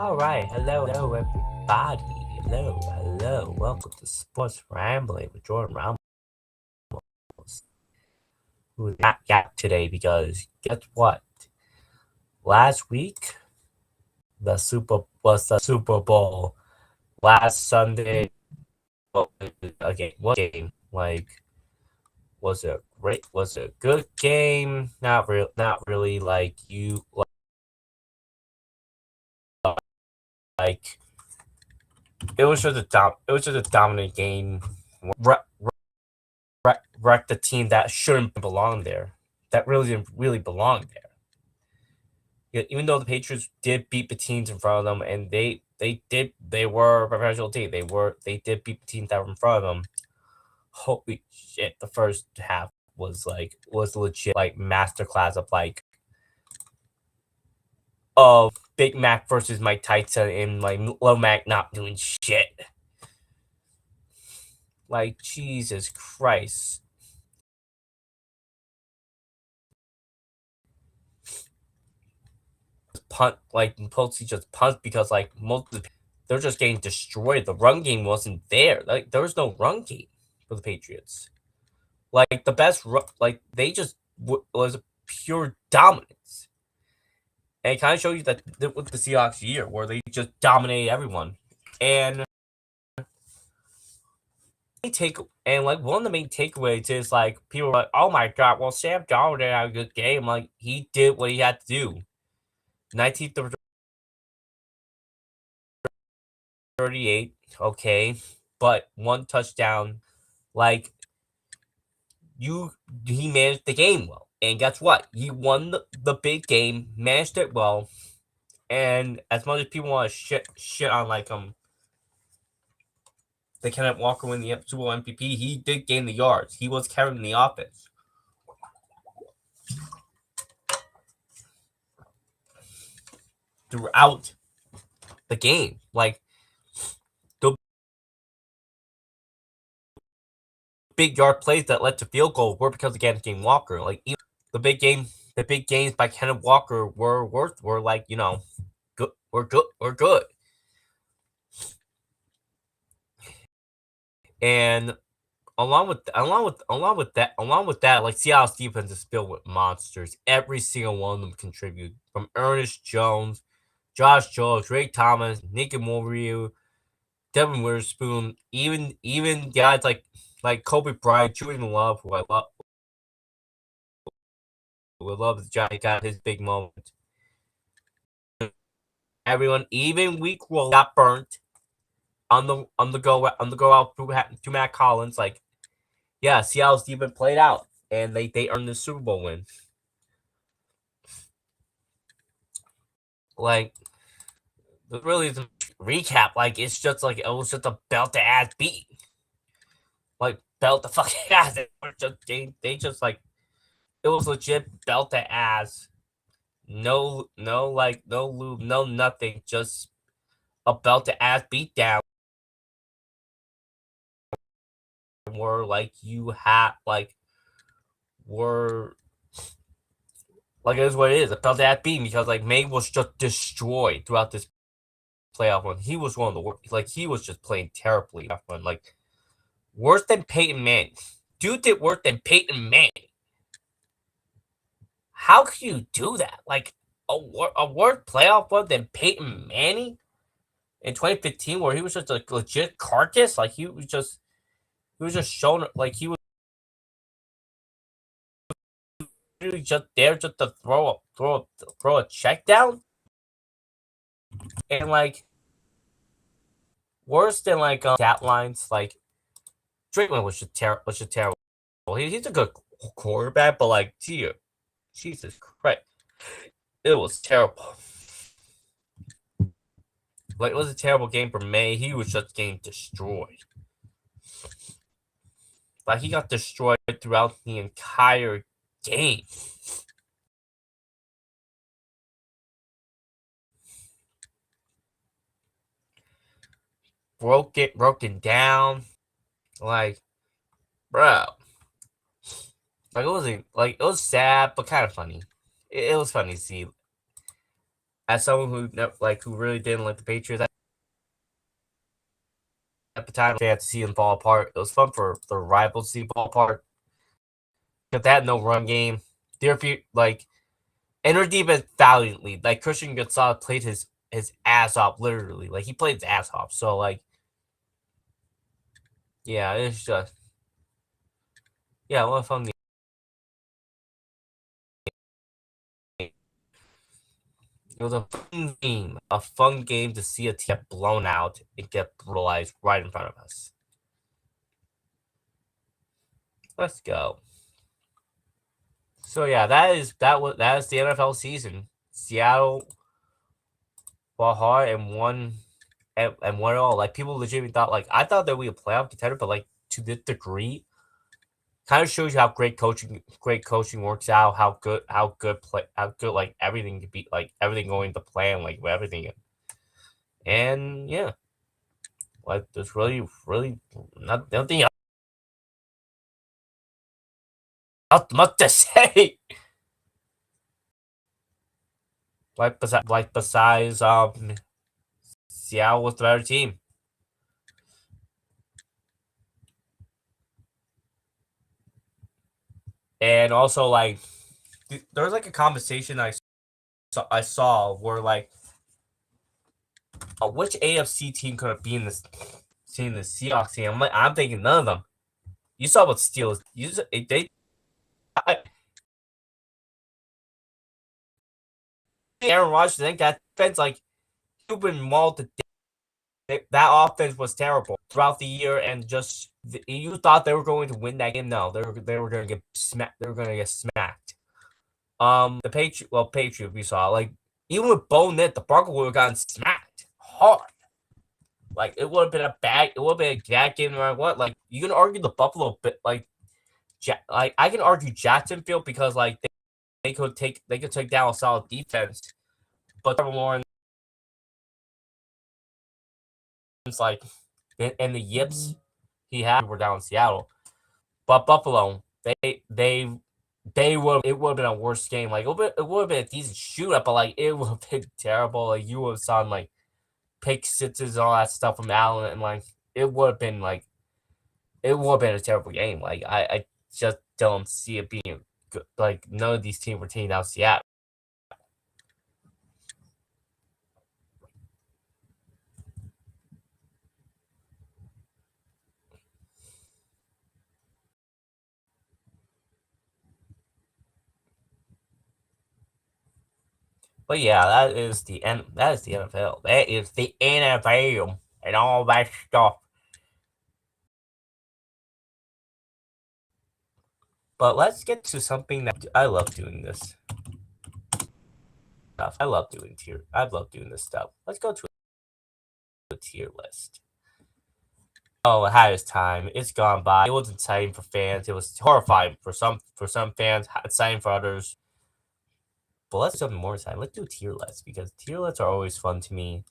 Alright, hello everybody. Hello. Welcome to Sports Rambling with Jordan Ramos. Who's not got today because guess what? Last week the Super Bowl. Last Sunday, well, again, what game? Like, was it great? Was it a good game? Not really. Like like it was just a dominant game. Wreck the team that shouldn't belong there, that really didn't really belong there. Yeah, even though the Patriots did beat the teams in front of them, and they were a professional team. They did beat the teams that were in front of them. Holy shit! The first half was legit like masterclass of Big Mac versus Mike Tyson and like Low Mac not doing shit. Like Jesus Christ. Punt like Pulsey just punt because like they're just getting destroyed. The run game wasn't there. Like there was no run game for the Patriots. Like the best like they just was pure dominance. And it kind of showed you that with the Seahawks year where they just dominated everyone. And like one of the main takeaways is like people are like, oh my god, well Sam Darnold didn't have a good game. Like he did what he had to do. 1938, okay, but one touchdown. Like he managed the game well, and guess what? He won the big game, managed it well, and as much as people want to shit on like they Kenneth Walker win the Super Bowl MVP, he did gain the yards. He was carrying the offense throughout the game. Like the big yard plays that led to field goal were because of Kenneth Walker. Like even the big games by Kenneth Walker were like good. We're good. And along with that, like Seattle's defense is filled with monsters. Every single one of them contribute. From Ernest Jones, Josh Jones, Ray Thomas, Nick Morriu, Devin Witherspoon, even guys like Kobe Bryant, Julian Love, who I love the giant got his big moment. Everyone, even week roll got burnt on the go out to Matt Collins. Like, yeah, Seattle's defense played out, and they earned the Super Bowl win. Like, really the recap. Like, it's just like it was just a belt to ass beat. Like belt the fucking ass. They just like it was legit belt to ass. No lube, no nothing. Just a belt to ass beat down. Where like you had were like it is what it is. A belt to ass beat because like May was just destroyed throughout this playoff run. He was one of the worst. Like he was just playing terribly that one. Like worse than Peyton Manning. Dude did worse than Peyton Manning. How can you do that? Like a worse playoff run than Peyton Manning in 2015, where he was just a legit carcass. Like he was just showing like he was really just there just to throw a check down, and like worse than like stat lines. Like Drakeman was just terrible. He's a good quarterback, but like, Jesus Christ, it was terrible. Like it was a terrible game for May. He was just getting destroyed. Like he got destroyed throughout the entire game. Broken down. Like, bro. Like it wasn't like it was sad but kind of funny. It was funny to see. as someone who really didn't like the Patriots at the time, they had to see them fall apart. It was fun for the rivals to see fall apart. But they had no run game. Their like and their defense valiantly. Like Christian Gonzalez played his ass off, literally. Like he played his ass off. So like, yeah, it's just yeah, what a fun game. It was a fun game to see a team get blown out and get brutalized right in front of us. Let's go. So yeah, that is the NFL season. Seattle fought hard and won and won it all. Like people legitimately thought like I thought that we were a playoff contender, but like to this degree, kind of shows you how great coaching works out, how good like everything could be like everything going to plan, like everything. And yeah, like there's really nothing else much to say. Besides Seattle was the better team. And also like there was like a conversation I saw where like which AFC team could have been this team, the Seahawks team. I'm thinking none of them. You saw what Steelers they Aaron Rodgers. I think that defense like you've been mauled to death. That offense was terrible throughout the year, and just you thought they were going to win that game. No, they were going to get smacked. They were going to get smacked. Patriot we saw like even with Bo Nit, the Broncos would have gotten smacked hard. Like it would have been a bad, it would have been a bad game no matter what. Like you can argue the Buffalo bit, like I can argue Jacksonville because like they could take down a solid defense, but Trevor Lawrence like and the yips he had were down in Seattle, but Buffalo they would it would have been a worse game. Like it would have been a decent shootout, but like it would have been terrible. Like you would have saw like pick sixes and all that stuff from Allen, and like it would have been like it would have been a terrible game. Like I just don't see it being good. Like none of these teams were taking down Seattle. But yeah, that is the NFL. That is the NFL and all that stuff. But let's get to something that I love doing this stuff. I love doing this stuff. Let's go to a tier list. Oh, it had its time. It's gone by. It was exciting for fans. It was horrifying for some fans, exciting for others. But let's do something more exciting. Let's do tier lists because tier lists are always fun to me.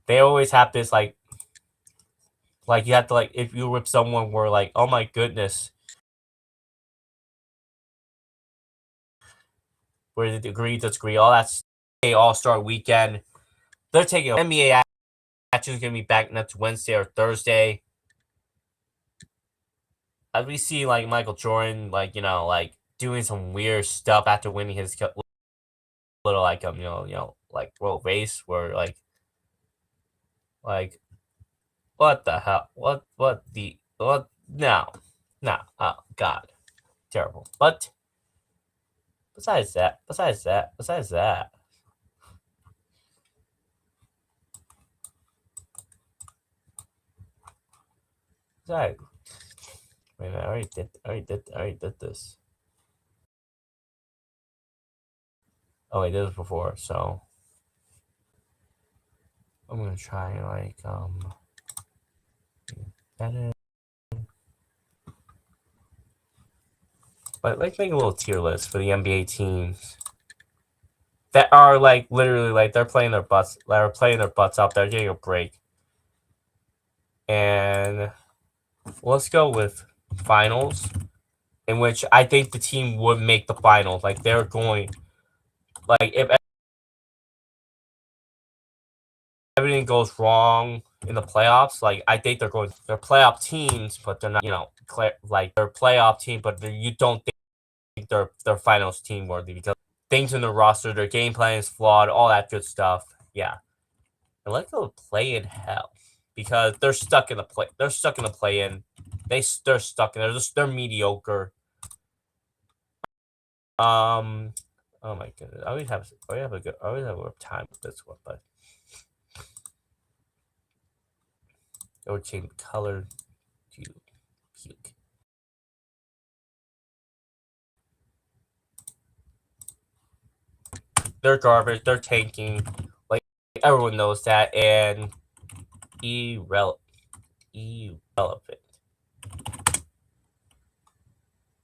They always have this like you have to like if you with someone where like oh my goodness, where they agree, disagree, all that. All-Star weekend. They're taking NBA matches gonna be back next Wednesday or Thursday. As we see like Michael Jordan, like like doing some weird stuff after winning his little like like world race where like what the hell? What? No, no. Oh God, terrible. But besides that, sorry. Wait a minute, I already did this. Oh, I did this before, so I'm gonna try like better. But let's make a little tier list for the NBA teams that are like literally like they're playing their butts, out there, getting a break. And let's go with finals, in which I think the team would make the finals. Like they're going, like if everything goes wrong in the playoffs. Like I think they're playoff teams, but they're not. Like they're playoff team, but you don't think they're finals team worthy because things in the roster, their game plan is flawed, all that good stuff. Yeah, and let them play in hell because they're stuck in the play. They're stuck in the play in. They're stuck in. They're mediocre. Oh my goodness, I always have a time with this one, but it would change color to puke. They're garbage. They're tanking. Like everyone knows that, and irrelevant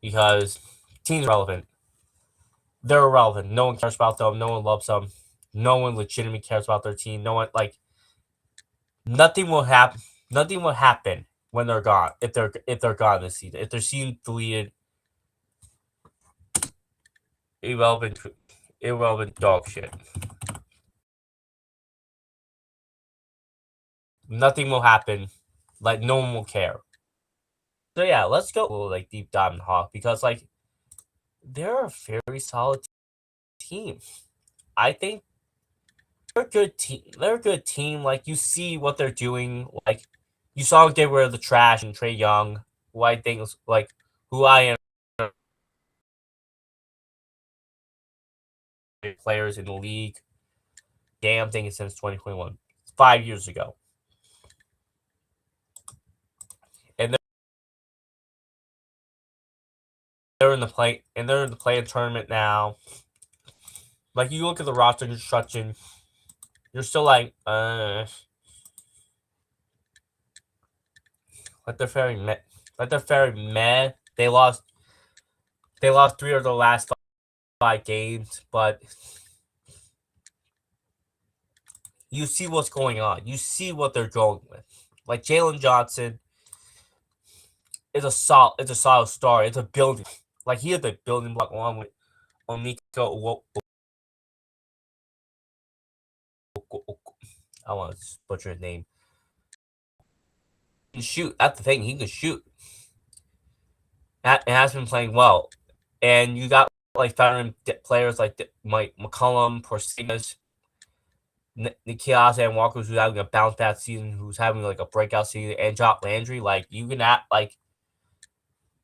because teams are relevant. They're irrelevant. No one cares about them. No one loves them. No one legitimately cares about their team. No one like nothing will happen. Nothing will happen when they're gone. If they're gone this season. If their season deleted, irrelevant, irrelevant dog shit. Nothing will happen. Like no one will care. So yeah, let's go like deep dive in Hawk because like they're a very solid team. I think they're a good team. They're a good team. Like you see what they're doing. Like you saw them get rid of the trash and Trey Young, who I think is like who I am players in the league. Damn thing since 2021. 5 years ago. And they're in the play tournament now. Like you look at the roster construction, you're still like, like they're very meh. Like they're very meh. They lost 3 of the last 5 games, but you see what's going on. You see what they're going with. Like Jalen Johnson is a solid star. It's a building. Like he is the building block along with Onika. I want to butcher his name. He can shoot. That's the thing. He can shoot. It has been playing well, and you got like veteran players like Mike McCollum, Porzingis, Nikhil and Walker, who's having a bounce back season, who's having like a breakout season, and Jock Landry. Like you can act like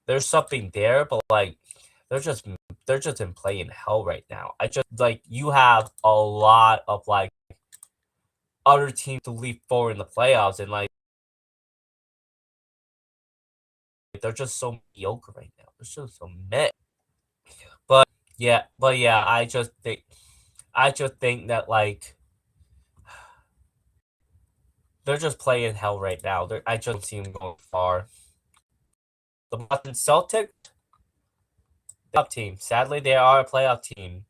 there's something there, but like they're just in play in hell right now. I just like you have a lot of like other teams to leap forward in the playoffs, and like they're just so mediocre right now. They're just so meh. But yeah, I just think that like they're just playing hell right now. I just don't see them going far. The Boston Celtics, playoff team. Sadly, they are a playoff team.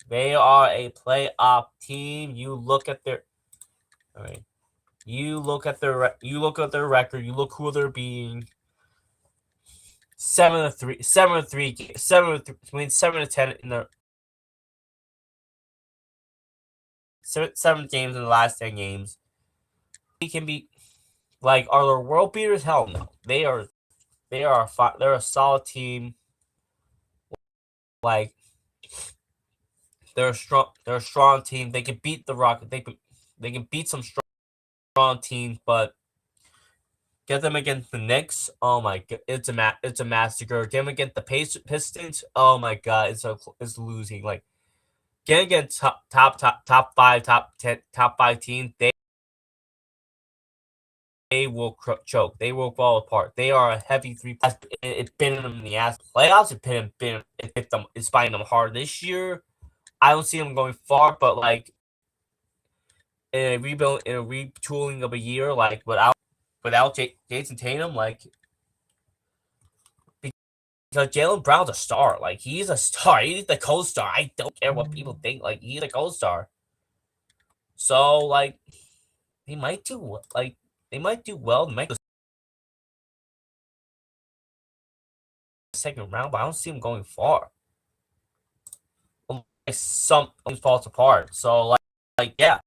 They are a playoff team. You look at their, all right. You look at their record. You look who they're beating. 7-3, 7-3, 7-3. I mean 7-10 in the seven games in the last 10 games. They can be like are they world beaters? Hell no. They're a solid team. Like they're a strong team. They can beat the Rockets. They can beat some strong teams, but get them against the Knicks. Oh my god, it's a massacre. Get them against the Pistons. Oh my god, it's losing. Like get against top 5, top 10, top 5 teams. They will choke. They will fall apart. They are a heavy three. It's been them in the ass playoffs. It's biting them hard this year. I don't see them going far, but like in a retooling of a year, like without Jason Tatum, like because Jaylen Brown's a star. Like he's a star. He's the co-star. I don't care what people think. Like he's a co-star. So like they might do well. They might do well. They might go second round, but I don't see them going far. Like something falls apart. So like yeah.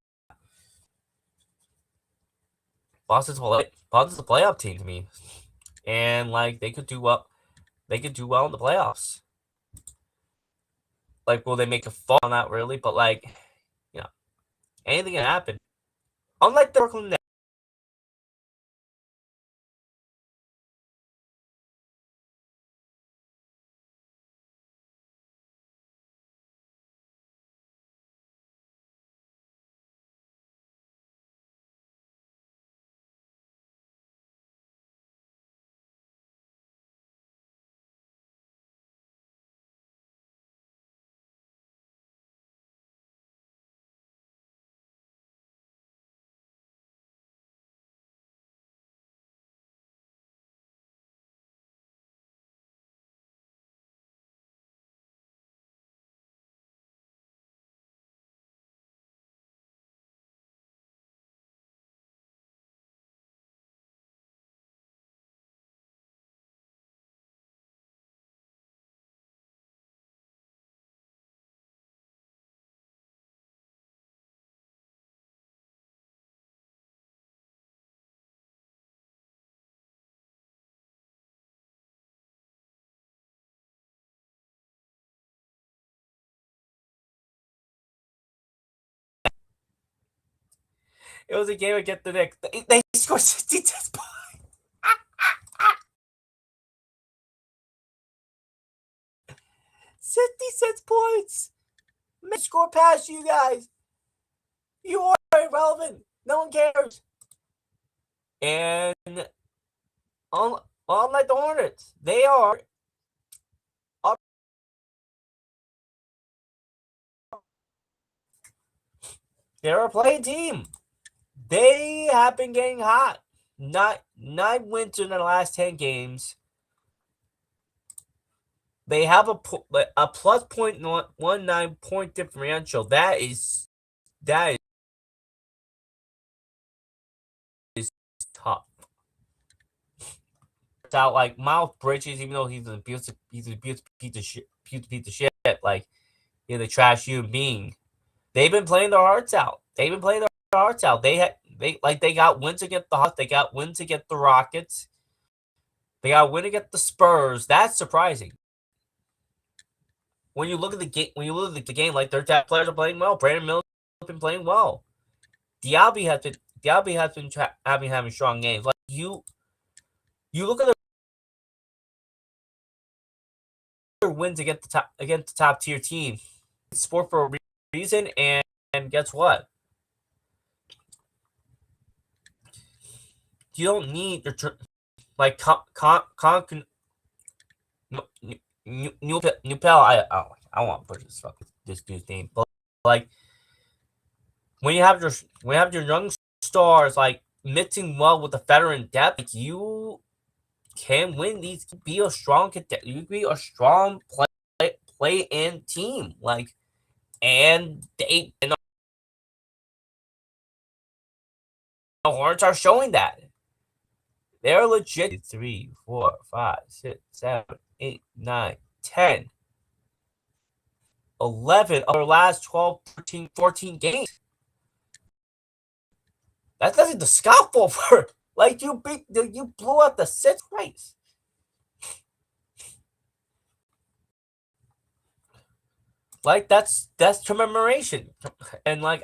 Boston's a playoff team to me, and like they could do well. They could do well in the playoffs. Like, will they make a fall? Not really, but like, you know, anything can happen. Unlike the Brooklyn Nets. It was a game against the Knicks. They scored 66 points. 66 points. Man, score past you guys. You are irrelevant. No one cares. And unlike the Hornets, they are up. They're a playing team. They have been getting hot. Nine wins in the last 10 games. They have a plus 0.19 point differential. That is tough. It's out like Miles Bridges, even though he's an abusive piece of shit. Like he's a trash human being. They've been playing their hearts out. They got wins against the Hawks. They got wins against the Rockets. They got a win against the Spurs. That's surprising. When you look at the game, like their top players are playing well. Brandon Miller's been playing well. Diaby has been having strong games. Like you look at their wins against the top tier team. It's sport for a reason, and guess what? You don't need your like Newpel. I don't want to put this dude's name, but like when you have your young stars like mixing well with the veteran depth, like, you can win these. You be a strong play in team. Like, and the Hornets are showing that. They're legit. 3, 4, 5, 6, 7, 8, 9, 10, 11 of their last 12, 13, 14 games. That's nothing to scoff over. Like you blew out the sixth place. Like that's commemoration, and like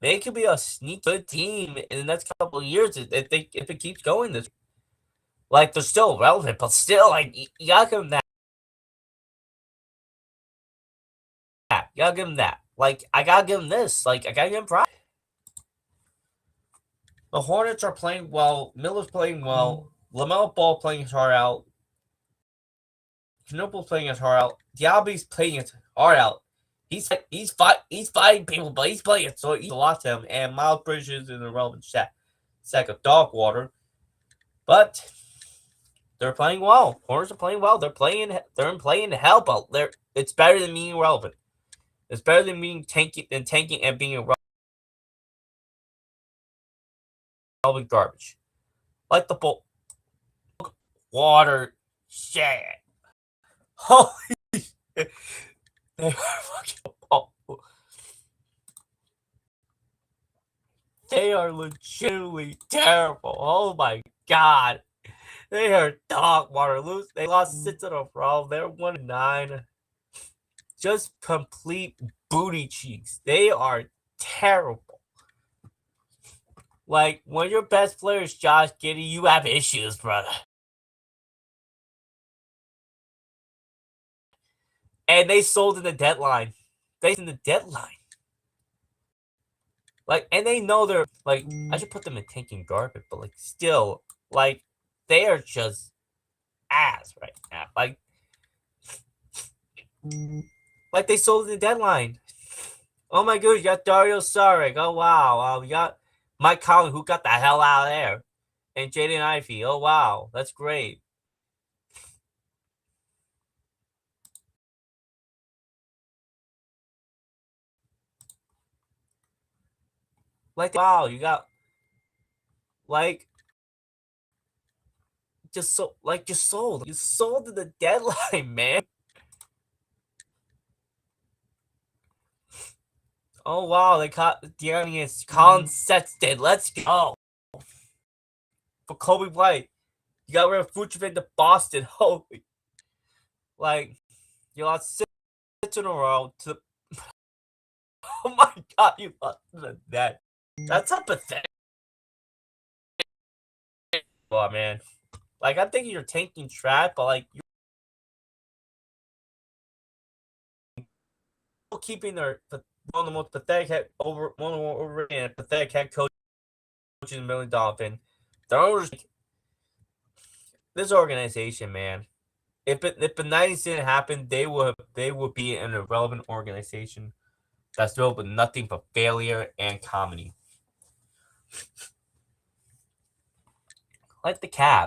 they could be a sneaky good team in the next couple of years if it keeps going this. Like they're still relevant, but still like you gotta give them that. You gotta give them that. Like I gotta give them this. Like I gotta give them pride. The Hornets are playing well. Miller's playing well. LaMelo Ball playing his heart out. Knopel's playing his heart out. Diaby's playing his heart out. He's fighting people, but he's playing so he's a lot to him. And Miles Bridges is an irrelevant sack of dog water. But they're playing well. Hornets are playing well. They're playing hell, but it's better than being irrelevant. It's better than being tanking and being irrelevant garbage. Like the bull water shit. Holy shit. They are legitimately terrible. Oh my god. They are dog water. They lost 6 in a row. They're 1-9. Just complete booty cheeks. They are terrible. Like, when your best player is Josh Giddey, you have issues, brother. And they sold in the deadline. They in the deadline. Like, and they know they're like, I should put them in tanking garbage, but like, still, like, they are just ass right now. Like they sold in the deadline. Oh my goodness, you got Dario Saric. Oh wow. We got Mike Conley, who got the hell out of there. And Jaden Ivey. Oh wow. That's great. Like, wow, you got like just sold. You sold to the deadline, man. Oh wow, they caught Dearness Colin Sexton. Let's go. For Kobe White. You got rid of Vucevic to Boston. Holy, like, you lost 6 in a row to. Oh my god, you lost to that. That's a pathetic. Oh man, like I'm thinking you're tanking trap, but like you're keeping one of the most pathetic one of the more overrated pathetic head coaches in Millie Dolphin. The owners, this organization, man. If the 90s didn't happen, they would be an irrelevant organization that's filled with nothing but failure and comedy. Like the Cavs.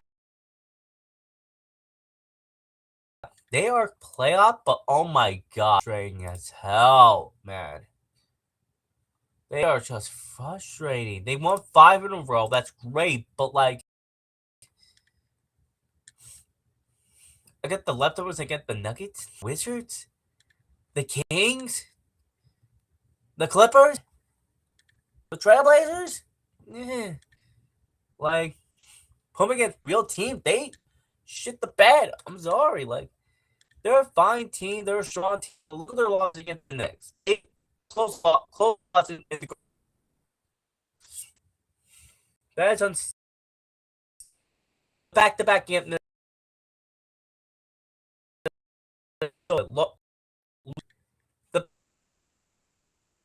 They are playoff, but oh my god, frustrating as hell, man. They are just frustrating. They won 5 in a row. That's great, but like, I get the leftovers. I get the Nuggets, Wizards, the Kings, the Clippers, the Trailblazers. Yeah. Like, home against real team, they shit the bed. I'm sorry. Like, they're a fine team. They're a strong team. Look at their loss against the Knicks. Close loss in the. That's on back-to-back game. The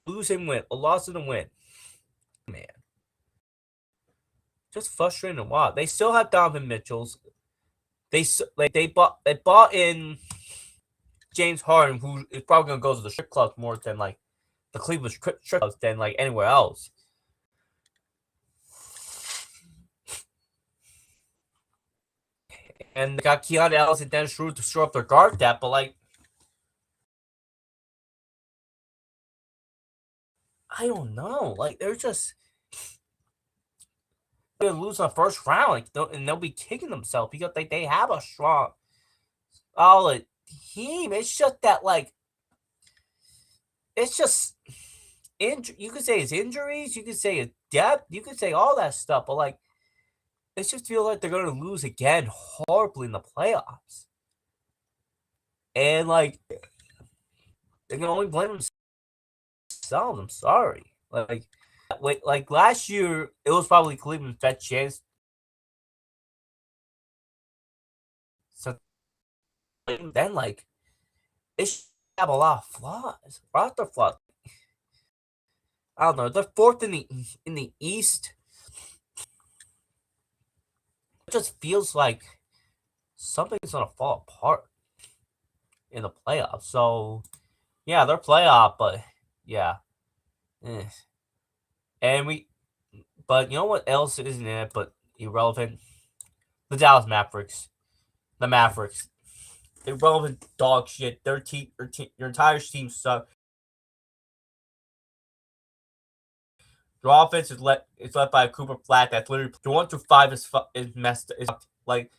lose and win, a loss and a win. Man, just frustrating to watch. They still have Donovan Mitchell's. They bought in James Harden, who is probably gonna go to the strip clubs more than like the Cleveland strip clubs than like anywhere else. And they got Keon Ellis and Dennis Schroeder to shore up their guard depth, but like, I don't know. Like, they're just gonna lose on the first round, like, and they'll be kicking themselves because they have a strong, solid team. It's just that, like, it's just you could say it's injuries, you could say it's depth, you could say all that stuff, but like, it just feels like they're gonna lose again horribly in the playoffs, and like, they can only blame themselves. I'm sorry, like last year, it was probably Cleveland's best chance. So then, like, it should have a lot of flaws, roster flaws. I don't know. They're fourth in the East. It just feels like something's gonna fall apart in the playoffs. So yeah, they're playoff, but yeah, eh. and but you know what else isn't in it but irrelevant? The Dallas Mavericks. The Mavericks. Irrelevant dog shit. Their entire team sucks. Their offense is led by a Cooper Flat that's literally the 1-5 is messed. Is like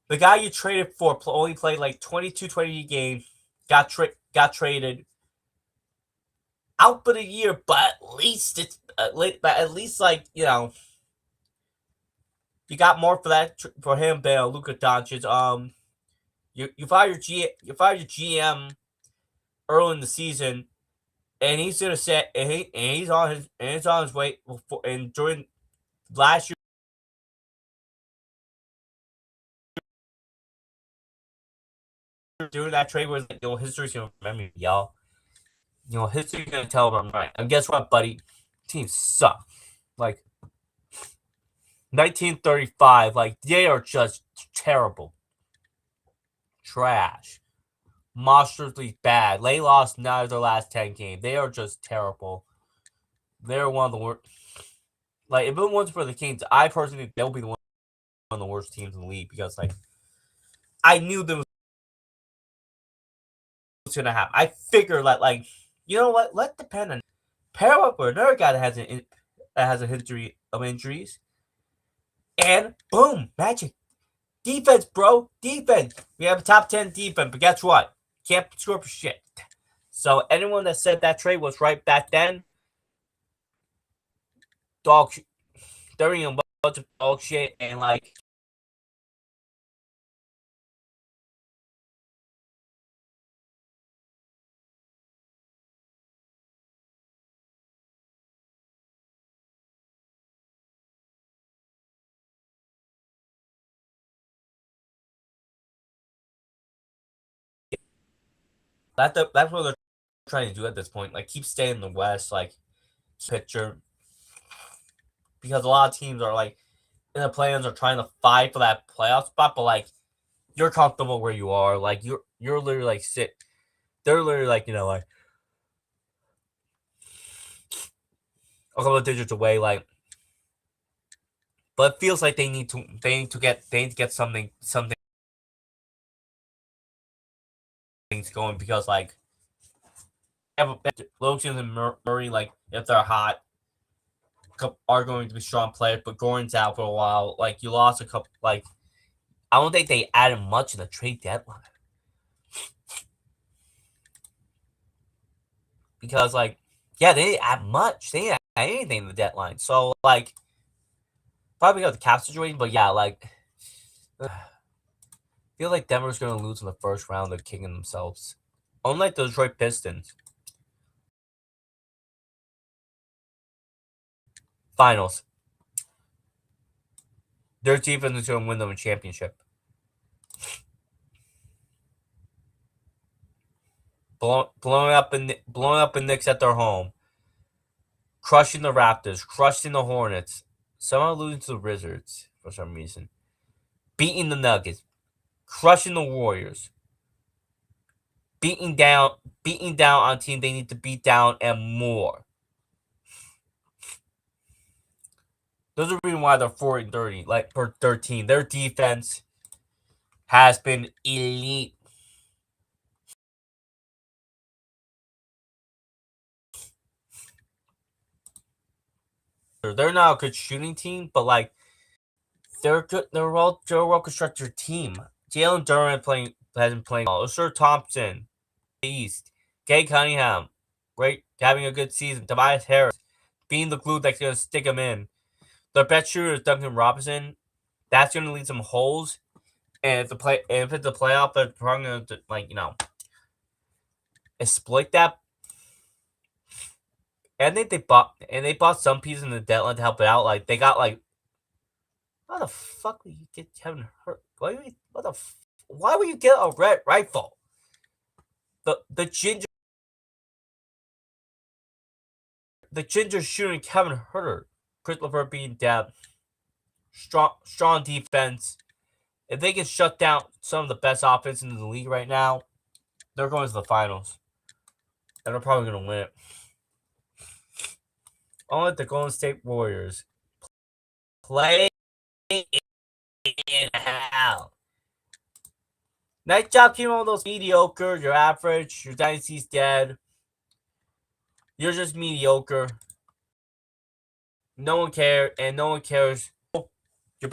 the guy you traded for only played like 22-20 games. Got traded out for the year, but at least like you got more for that for him than Luka Doncic. You fire your GM early in the season, and he's gonna set and he's on his way before, and during last year during that trade was history's gonna remember me, y'all. History's gonna tell him I'm right. And guess what, buddy? Teams suck. Like 1935, like they are just terrible, trash, monstrously bad. They lost 9 of their last 10 games. They are just terrible. They're one of the worst. Like if it wasn't for the Kings, I personally think they'll be one of the worst teams in the league because like I knew them was gonna happen. I figured that like you know what? Let depend on pair up with another guy that has a history of injuries, and boom, magic. Defense, bro. Defense. We have a top 10 defense, but guess what? Can't score for shit. So anyone that said that trade was right back then, dog, they're in a bunch of dog shit, and like that's what they're trying to do at this point. Like keep staying in the West, like picture, because a lot of teams are like in the play-ins are trying to fight for that playoff spot, but like you're comfortable where you are. Like you're literally like they're literally like like a couple of digits away. Like, but it feels like they need to get something going because like Logan and Murray, like if they're hot, are going to be strong players. But Gordon's out for a while. Like you lost a couple. Like I don't think they added much in the trade deadline because like yeah they didn't add much. They didn't add anything in the deadline. So like probably got the cap situation, but yeah like. I feel like Denver's going to lose in the first round. They're kicking themselves. Unlike the Detroit Pistons. Finals. Their defense is going to win them a championship. Blowing up the Knicks at their home. Crushing the Raptors. Crushing the Hornets. Somehow losing to the Wizards for some reason. Beating the Nuggets. Crushing the Warriors. Beating down on team they need to beat down and more. Those are the reason why they're 4-30, like for 13. Their defense has been elite. They're not a good shooting team, but like they're good. They're a well constructed team. Jalen Duran has been playing well. Sir Thompson, East, Kay Cunningham, great, having a good season. Tobias Harris being the glue that's gonna stick him in. Their best shooter is Duncan Robinson. That's gonna leave some holes. And if it's a playoff, they're probably gonna like exploit that. And I think they bought some pieces in the deadline to help it out. Like they got like, how the fuck would you get Kevin Hurt? Why would you get a red rifle? The ginger shooting Kevin Herter, Chris LeVert being down, strong defense. If they can shut down some of the best offense in the league right now, they're going to the finals, and they're probably going to win it. Only the Golden State Warriors play in hell. Nice job keeping all those mediocre. You're average. Your dynasty's dead. You're just mediocre. No one cares, and no one cares. Your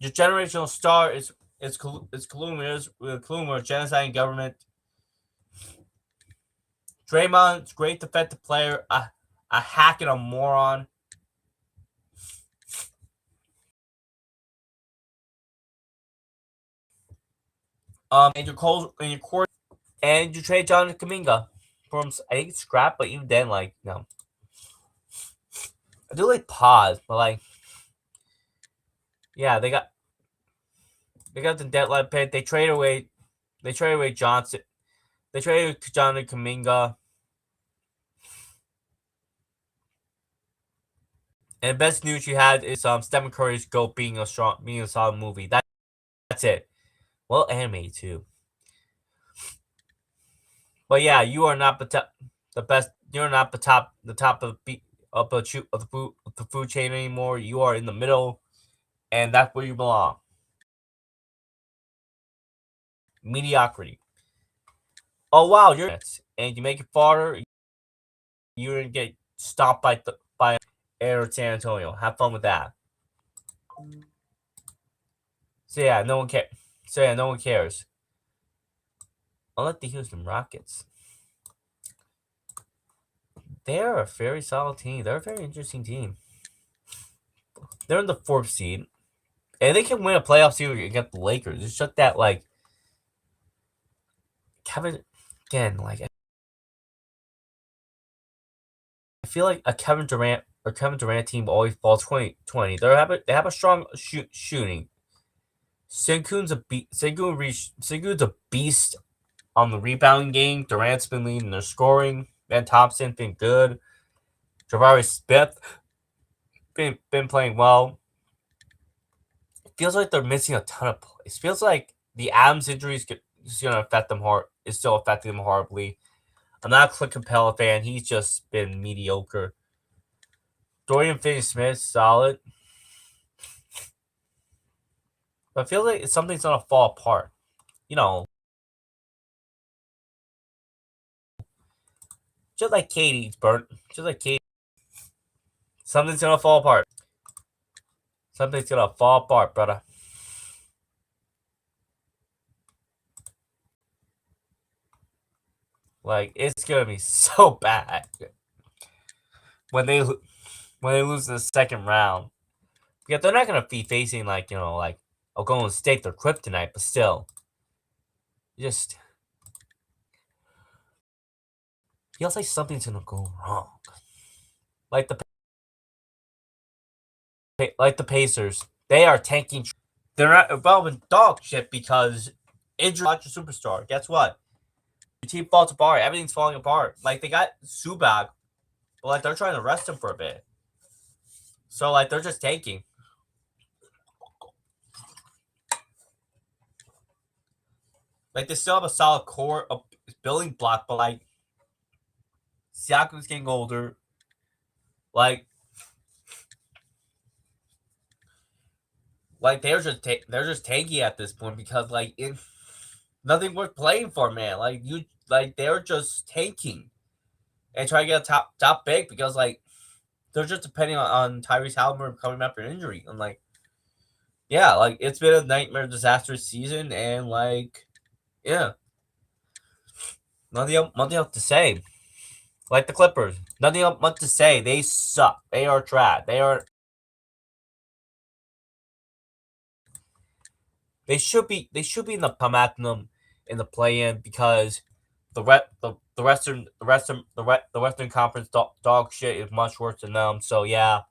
generational star is Klumer, genocide and government. Draymond's great defensive player. a hack and a moron. And your core, and you trade John Kaminga from I think scrap, but even then, like no, I do like pause, but like yeah, they got the deadline pick. They trade away Johnson. They traded John Kaminga. And the best news you had is Stephen Curry's GOAT being a solid movie. That's it. Well, anime too. But yeah, you are not the best. You're not the top of the food chain anymore. You are in the middle, and that's where you belong. Mediocrity. Oh wow, and you make it farther. You're gonna get stopped by Air San Antonio. Have fun with that. So yeah, no one cares. No one cares. Unlike the Houston Rockets. They're a very solid team. They're a very interesting team. They're in the 4th seed. And they can win a playoff series against the Lakers. It's just that, like, Kevin, again, like, I feel like a Kevin Durant team always falls 20-20. They have a strong shooting. Sengun's a beast on the rebounding game. Durant's been leading their scoring. Van Thompson been good. Jabari Smith been playing well. It feels like they're missing a ton of plays. It feels like the Adams injury is going to affect them hard. It's still affecting them horribly. I'm not a Clint Capella fan. He's just been mediocre. Dorian Finney-Smith, solid. But I feel like something's going to fall apart. You know, just like Katie's burnt. Just like Katie. Something's going to fall apart. Something's going to fall apart, brother. Like, it's going to be so bad when they lose in the second round. Yeah, they're not going to be facing, like, you know, like, Golden State, their kryptonite, but still. Just feels like something's going to go wrong. Like the Pacers. They are tanking. They're not involved dog shit because injury your superstar. Guess what? Your team falls apart. Everything's falling apart. Like, they got Zubac, but, like, they're trying to rest him for a bit. So, like, they're just tanking. Like, they still have a solid core of building block, but, like, Siakam's getting older. Like they're just tanky at this point because like nothing worth playing for, man. They're just tanking and trying to get a top pick because like they're just depending on Tyrese Halliburton coming back from injury. And like yeah, like it's been a nightmare disastrous season and like yeah. Nothing else to say. Like the Clippers. Nothing else much to say. They suck. They are trash. They should be in the come at them in the play-in because the Western Conference dog shit is much worse than them. So yeah,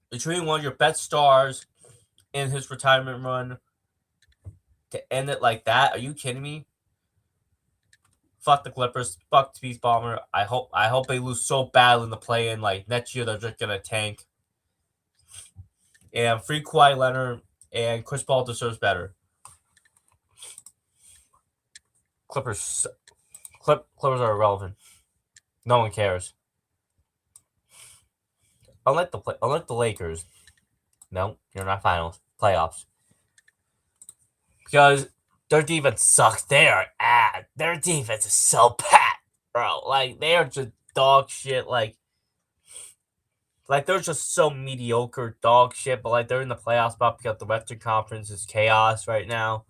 between one of your best stars in his retirement run to end it like that, are you kidding me? Fuck the Clippers. Fuck Speed Bomber. I hope they lose so bad in the play-in. Like next year, they're just gonna tank. And free Kawhi Leonard and Chris Paul deserves better. Clippers are irrelevant. No one cares. Unlike the Lakers, no, you're not finals, playoffs. Because their defense sucks. They are ass. Their defense is so bad, bro. Like they are just dog shit. Like they're just so mediocre dog shit. But like they're in the playoff spot because the Western Conference is chaos right now.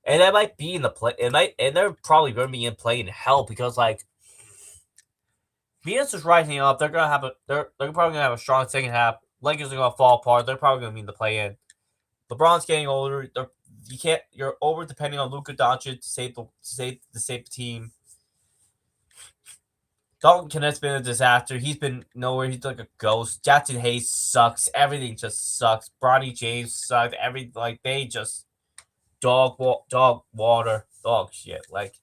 And they might be in the play. And they're probably going to be in play in hell because like Venus is rising up. They're gonna have they're probably gonna have a strong second half. Lakers are gonna fall apart. They're probably gonna be in the play in. LeBron's getting older. You're over depending on Luka Doncic to save the team. Dalton Connect's been a disaster. He's been nowhere. He's like a ghost. Jackson Hayes sucks. Everything just sucks. Bronny James sucked. They just dog water, dog shit. Like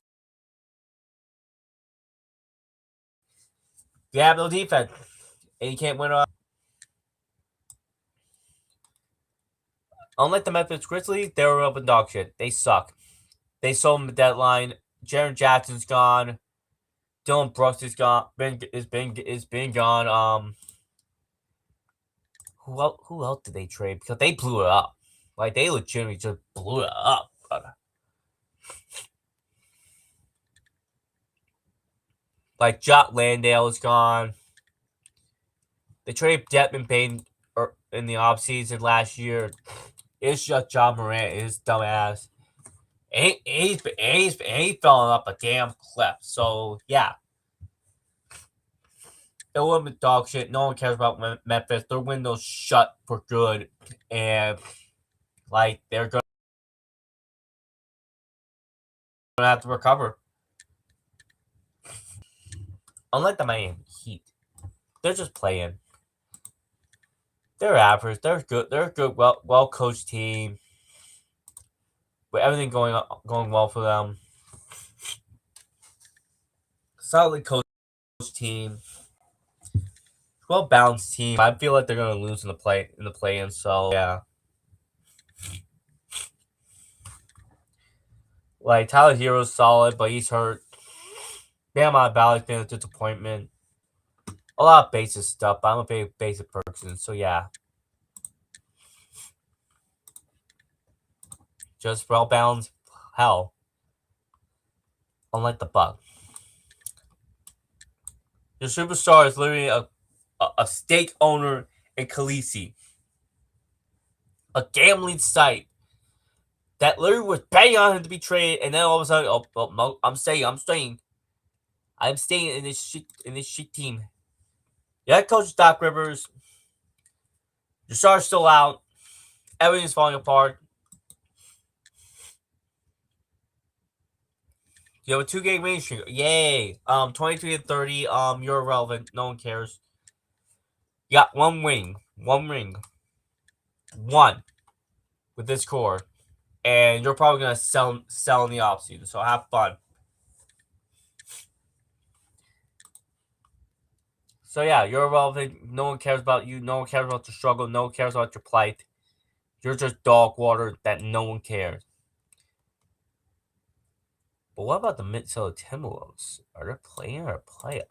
you have no defense, and you can't win. Unlike the Memphis Grizzlies, they were up in dog shit. They suck. They sold them the deadline. Jaren Jackson's gone. Dylan Brooks is gone. Been gone. Who else did they trade? Because they blew it up. Like they legitimately just blew it up. Like Jock Landale is gone. They traded Detman Payne in the offseason last year. It's just John Morant, his dumbass. And he's falling up a damn cliff. So yeah. They'll win with dog shit. No one cares about Memphis. Their window's shut for good. And like they're gonna have to recover. Unlike the Miami Heat. They're just playing. They're average. They're good. They're a good, well coached team. With everything going well for them. Solidly coached team. Well balanced team. I feel like they're gonna lose in the play-in. So yeah. Like Tyler Hero's solid, but he's hurt. Bam Adebayo's been a disappointment. A lot of basic stuff, but I'm a big basic person, so yeah. Just well balanced. Hell. Unlike the Bucks. Your superstar is literally a stake owner in Khaleesi. A gambling site that literally was betting on him to be traded, and then all of a sudden, I'm staying in this shit team. Your head coach Doc Rivers. Your star's still out. Everything's falling apart. You have a 2-game winning streak. Yay. 23 and 30. You're irrelevant. No one cares. You got one ring. One ring. One. With this core. And you're probably gonna sell in the offseason. So have fun. So yeah, you're irrelevant. No one cares about you. No one cares about your struggle. No one cares about your plight. You're just dog water that no one cares. But what about the Minnesota Timberwolves? Are they playing or playoff?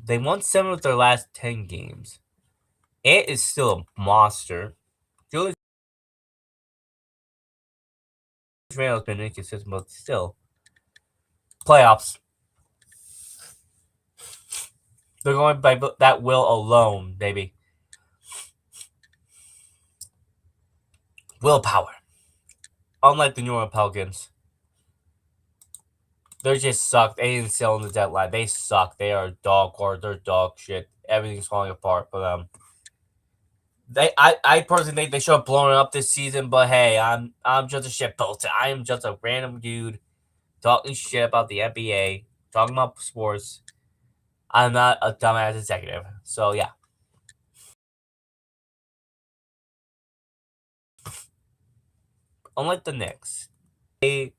They won 7 of their last 10 games. It is still a monster. Julius Randle's been inconsistent, but still. Playoffs. They're going by that will alone, baby. Willpower. Unlike the New Orleans Pelicans. They just suck. They didn't sell in the deadline. They suck. They are dog water. They're dog shit. Everything's falling apart for them. I personally think they should have blown it up this season, but hey, I'm just a shit poster. I am just a random dude talking shit about the NBA, talking about sports. I'm not a dumbass executive. So yeah. Unlike the Knicks, if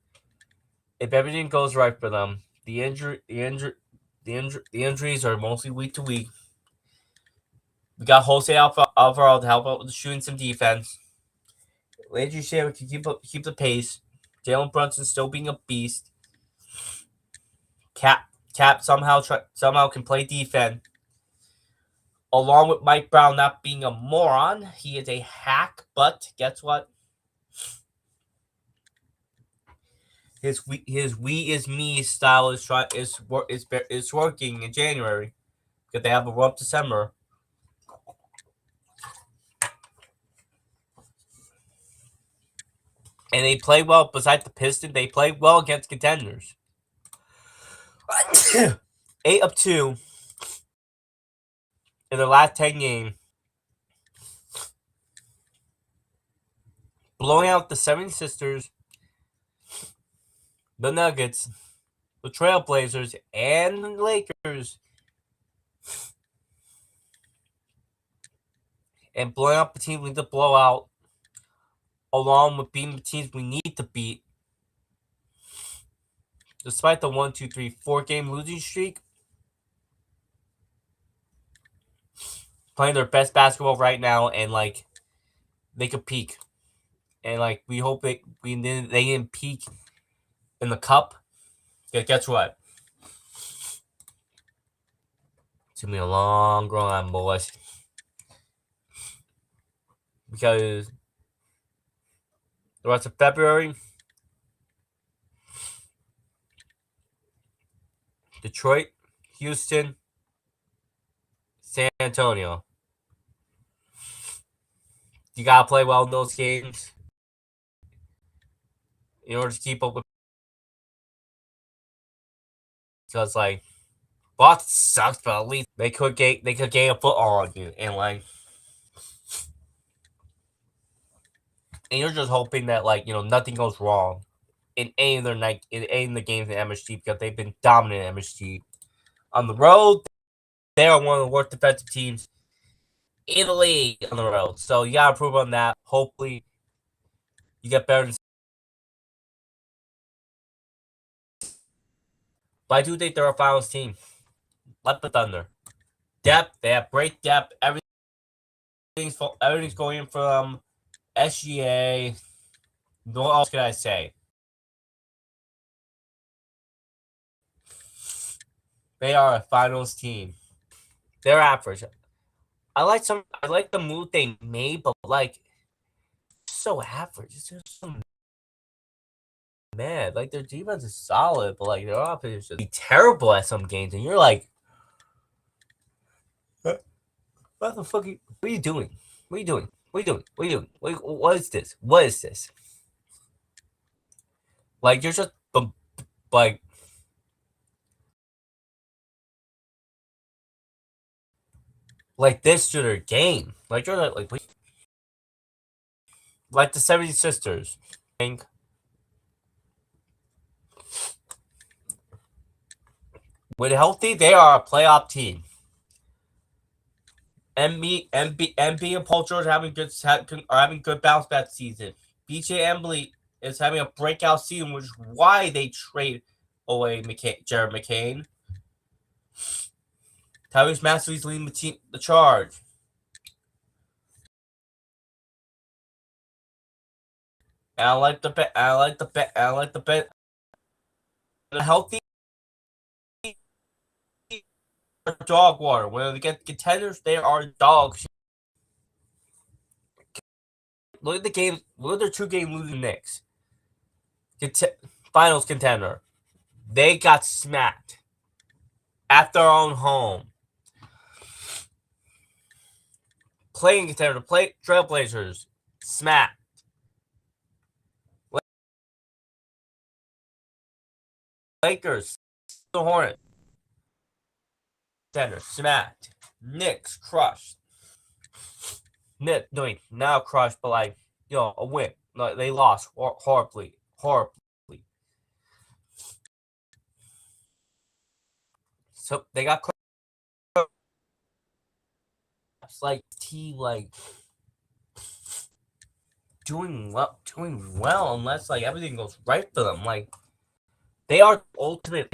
everything goes right for them, the injuries are mostly week to week. We got Jose Alvarado to help out with the shooting, some defense. Landry Shamet can keep the pace. Jalen Brunson still being a beast. Cap somehow can play defense. Along with Mike Brown not being a moron, he is a hack. But guess what? His we is me style is working in January because they have a rough December. And they play well. Besides the Pistons, they play well against contenders. 8-2 in their last 10 games, blowing out the 76ers, the Nuggets, the Trailblazers, and the Lakers, and blowing out the teams we need to blow out, along with beating the teams we need to beat. Despite the 4-game losing streak, playing their best basketball right now, and like they could peak, and like we hope they didn't peak in the cup. Yeah, guess what? It's gonna be a long run, boys, because the rest of February, Detroit, Houston, San Antonio. You gotta play well in those games in order to keep up with. Because like Boston sucks, but at least they could gain a foot on you, and like, and you're just hoping that like nothing goes wrong in any of the games in MSG, because they've been dominant in MSG. On the road, they are one of the worst defensive teams in the league on the road. So you gotta improve on that. Hopefully, you get better. But I do think they're a finals team. Like the Thunder. Depth, they have great depth. Everything's going in from SGA. What else can I say? They are a finals team. They're average. I like the move they made, but like so average. It's just so mad. Like their defense is solid, but like their offense is just be terrible at some games, and you're like, what the fuck? What are you doing? What are you doing? What are you doing? What are you doing? What is this? What is this? Like you're just like this to their game. Like you're like the 76ers. When healthy, they are a playoff team. MB and Paul George are having good bounce back season. BJ Embiid is having a breakout season, which is why they trade away Jared McCain. Tyrese Maxey's leading the charge. And I like the bet. I like the bet. Healthy dog water. When they get contenders, they are dogs. Look at the game. Look at their 2-game losing Knicks. Finals contender. They got smacked at their own home. Playing contender, Trailblazers, smacked. Lakers, the Hornets, contender, smacked. Knicks, crushed. Now crushed, but like, a win. Like, they lost horribly. So they got crushed. Like, doing well unless like everything goes right for them. Like they are ultimate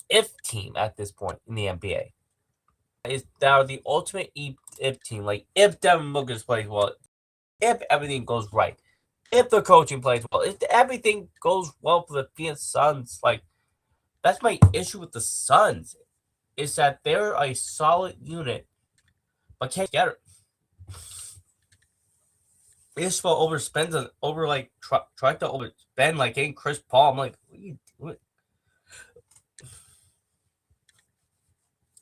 if team at this point in the NBA. They are the ultimate if team. Like if Devin Booker plays well, if everything goes right, if the coaching plays well, if everything goes well for the Phoenix Suns, like that's my issue with the Suns, is that they're a solid unit, but can't get it. Isbell tried to overspend like getting Chris Paul. I'm like, what are you doing?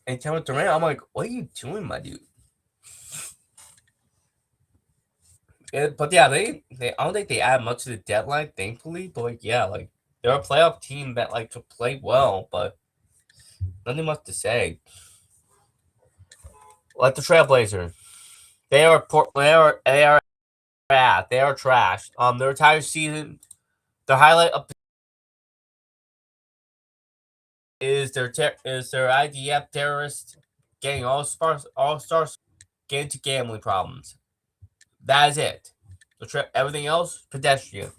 And Kevin Durant, I'm like, what are you doing, my dude? But yeah, they I don't think they add much to the deadline, thankfully. But like, yeah, like they're a playoff team that like to play well, but nothing much to say. Like the Trailblazers, they are bad. They are trash. Their entire season, the highlight of is their IDF terrorist getting all stars get into gambling problems. That is it. Everything else pedestrian.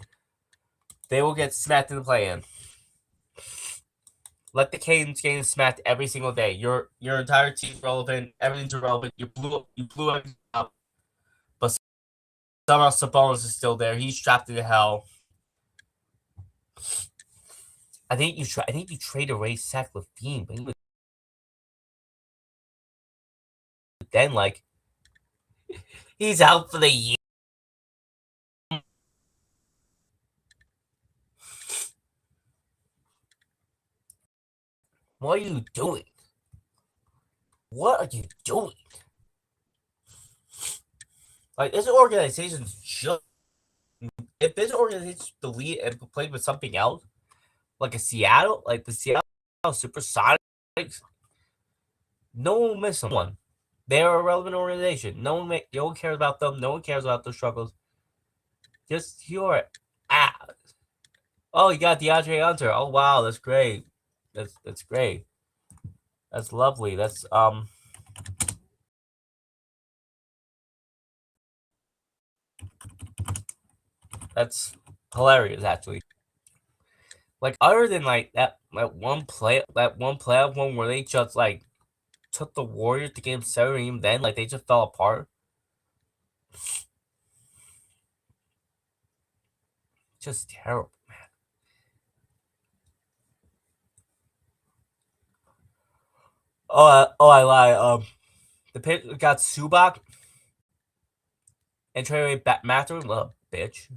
They will get smacked in the play-in. Let the Canes get smacked every single day. Your entire team's relevant. Everything's irrelevant. You blew everything up. But somehow Sabonis is still there. He's trapped in hell. I think you trade away Zach LaVine, but then like he's out for the year. What are you doing? What are you doing? Like this organization's just if this organization delete and played with something else, like a Seattle, like the Seattle Supersonics, no one will miss someone. They're a relevant organization. No one cares about them. No one cares about their struggles. Just your ass. Oh, you got DeAndre Hunter. Oh wow, that's great. That's great. That's lovely. That's hilarious actually. Like other than like that one playoff one where they just like took the Warriors to game 7, even then like they just fell apart. Just terrible. I lie. The Patriots got Subak and traded away Matthew. Little bitch.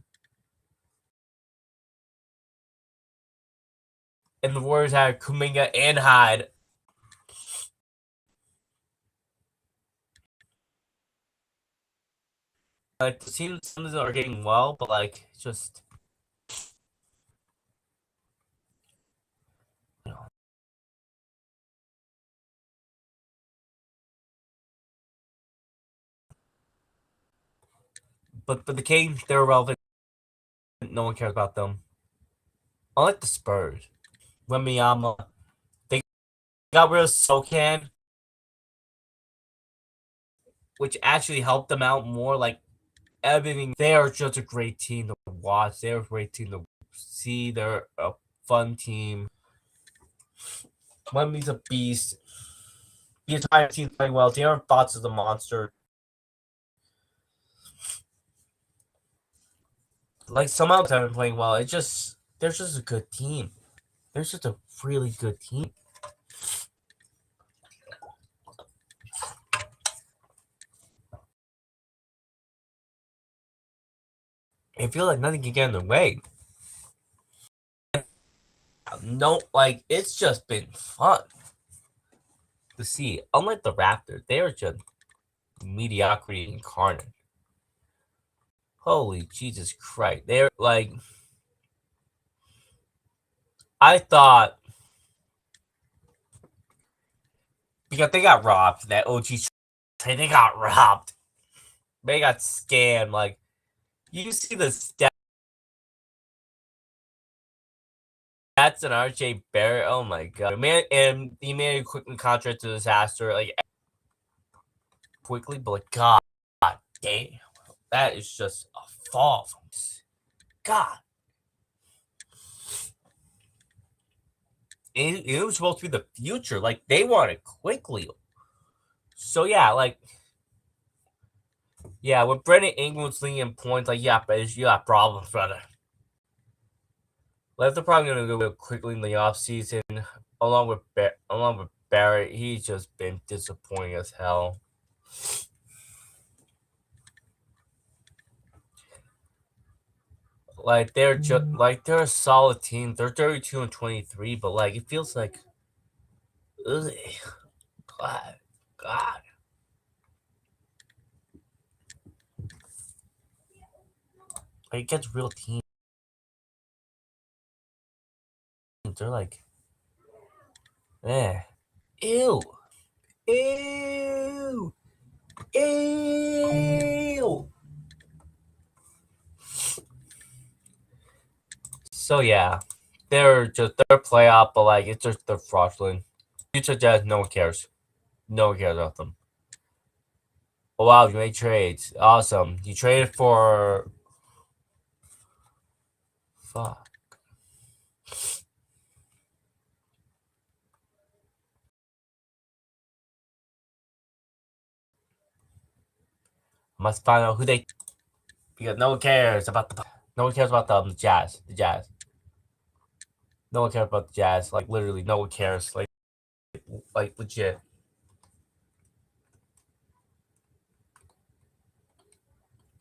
And the Warriors had Kuminga and Hyde. Like the teams are getting well, but like just you know. But the Canes, they're relevant. No one cares about them. Unlike the Spurs, Wemiyama, they got rid of Sokan, which actually helped them out more. Like everything, they are just a great team to watch. They're a great team to see. They're a fun team. Wemby's a beast. The entire team playing well. De'Aaron Fox is a monster. Like somehow they're playing well. They're just a good team. They're just a really good team. I feel like nothing can get in their way. No, like it's just been fun to see. Unlike the Raptors, they are just mediocrity incarnate. Holy Jesus Christ. They're like I thought because they got robbed that OG trade, they got robbed. They got scammed. Like you see the stats and RJ Barrett. Oh my god. Man, and he made a quick contract to disaster, like quickly, but like god damn. That is just a fall from God. It was supposed to be the future. Like they want it quickly. So yeah, like yeah, with Brendan Ingram's leading in points, like yeah, but you got problems, brother. Like they're probably gonna go quickly in the offseason, along with Barrett. He's just been disappointing as hell. Like they're a solid team. They're 32-23, but like it feels like, ugh, God, God. against real teams, they're like, eh, ew, ew, ew. So yeah, they're playoff, but like it's just they're fraudulent. Utah Jazz, no one cares. No one cares about them. Oh wow, you made trades. Awesome. You traded for fuck. Must find out who they because no one cares about the Jazz. The Jazz. No one cares about the Jazz. Like literally, no one cares. Like legit.